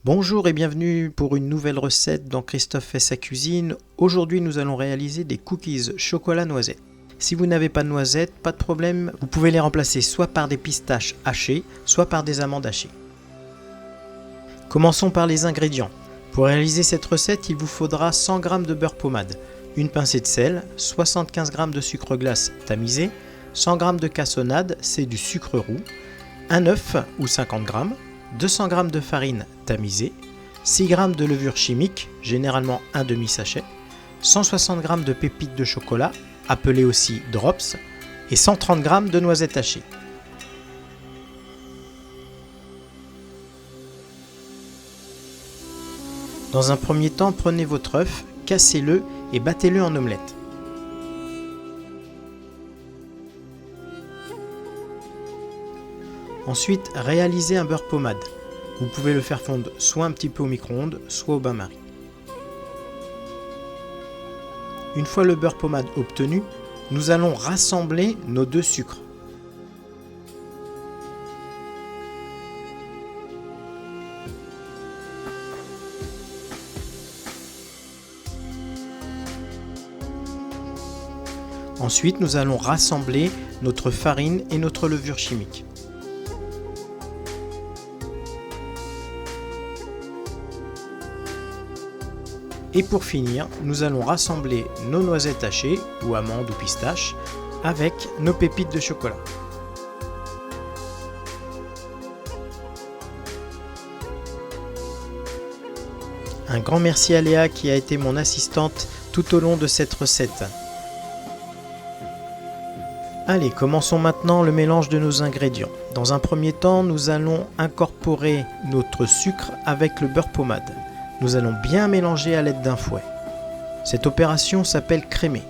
Bonjour et bienvenue pour une nouvelle recette dans Christophe fait sa cuisine. Aujourd'hui nous allons réaliser des cookies chocolat noisette. Si vous n'avez pas de noisettes, pas de problème, vous pouvez les remplacer soit par des pistaches hachées, soit par des amandes hachées. Commençons par les ingrédients. Pour réaliser cette recette, il vous faudra 100 g de beurre pommade, une pincée de sel, 75 g de sucre glace tamisé, 100 g de cassonade, c'est du sucre roux, un œuf ou 50 g, 200 g de farine tamisée, 6 g de levure chimique, généralement un demi-sachet, 160 g de pépites de chocolat, appelées aussi drops, et 130 g de noisettes hachées. Dans un premier temps, prenez votre œuf, cassez-le et battez-le en omelette. Ensuite, réalisez un beurre pommade. Vous pouvez le faire fondre soit un petit peu au micro-ondes, soit au bain-marie. Une fois le beurre pommade obtenu, nous allons rassembler nos deux sucres. Ensuite, nous allons rassembler notre farine et notre levure chimique. Et pour finir, nous allons rassembler nos noisettes hachées, ou amandes ou pistaches, avec nos pépites de chocolat. Un grand merci à Léa qui a été mon assistante tout au long de cette recette. Allez, commençons maintenant le mélange de nos ingrédients. Dans un premier temps, nous allons incorporer notre sucre avec le beurre pommade. Nous allons bien mélanger à l'aide d'un fouet. Cette opération s'appelle crémer.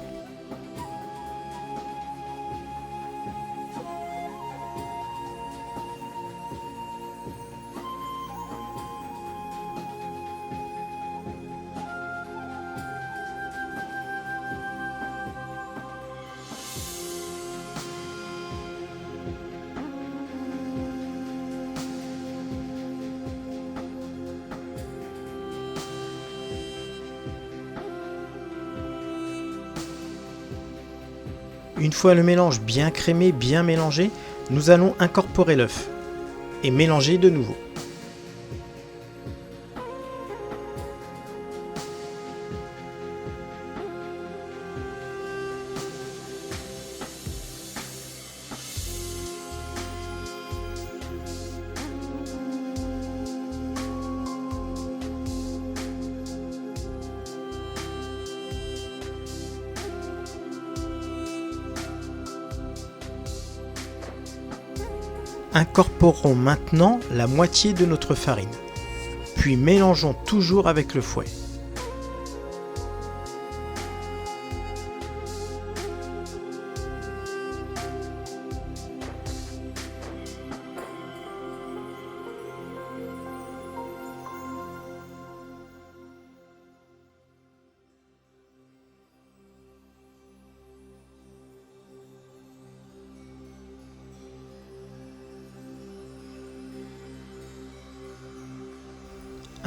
Une fois le mélange bien crémé, bien mélangé, nous allons incorporer l'œuf et mélanger de nouveau. Incorporons maintenant la moitié de notre farine, puis mélangeons toujours avec le fouet.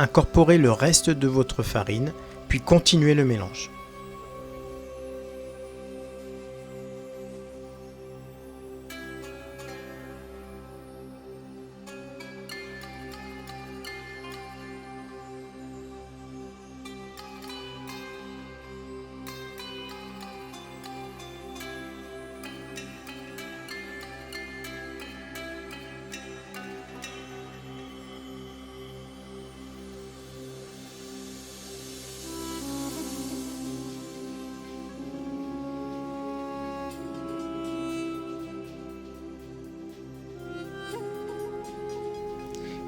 Incorporez le reste de votre farine, puis continuez le mélange.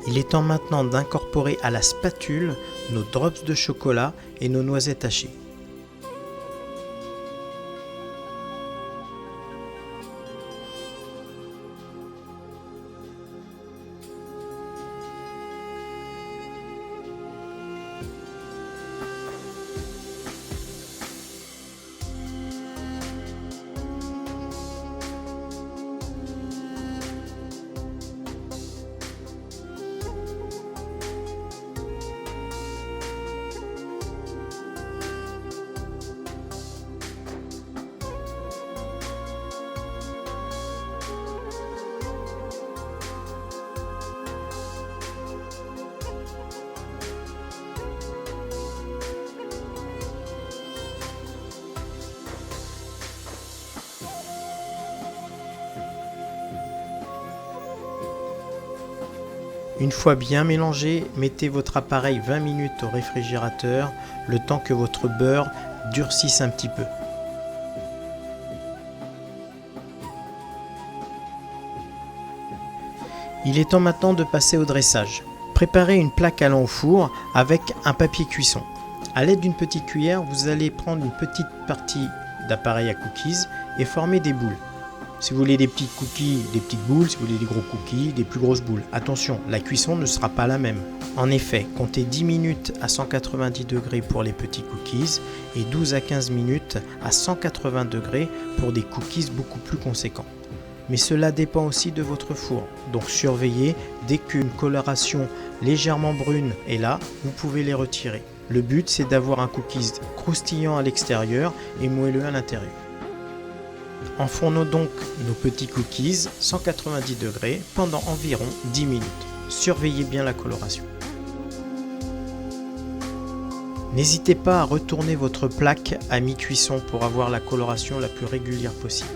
Il est temps maintenant d'incorporer à la spatule nos drops de chocolat et nos noisettes hachées. Une fois bien mélangé, mettez votre appareil 20 minutes au réfrigérateur, le temps que votre beurre durcisse un petit peu. Il est temps maintenant de passer au dressage. Préparez une plaque allant au four avec un papier cuisson. A l'aide d'une petite cuillère, vous allez prendre une petite partie d'appareil à cookies et former des boules. Si vous voulez des petites cookies, des petites boules, si vous voulez des gros cookies, des plus grosses boules. Attention, la cuisson ne sera pas la même. En effet, comptez 10 minutes à 190 degrés pour les petits cookies et 12 à 15 minutes à 180 degrés pour des cookies beaucoup plus conséquents. Mais cela dépend aussi de votre four, donc surveillez, dès qu'une coloration légèrement brune est là, vous pouvez les retirer. Le but c'est d'avoir un cookies croustillant à l'extérieur et moelleux à l'intérieur. Enfournons donc nos petits cookies 190 degrés pendant environ 10 minutes. Surveillez bien la coloration. N'hésitez pas à retourner votre plaque à mi-cuisson pour avoir la coloration la plus régulière possible.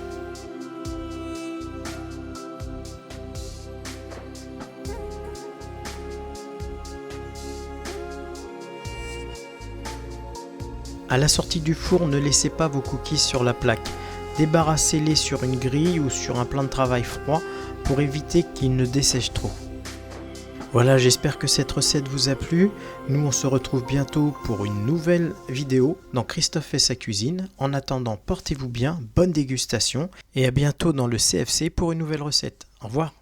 À la sortie du four, ne laissez pas vos cookies sur la plaque. Débarrassez-les sur une grille ou sur un plan de travail froid pour éviter qu'ils ne dessèchent trop. Voilà, j'espère que cette recette vous a plu. Nous, on se retrouve bientôt pour une nouvelle vidéo dans Christophe fait sa cuisine. En attendant, portez-vous bien, bonne dégustation et à bientôt dans le CFC pour une nouvelle recette. Au revoir.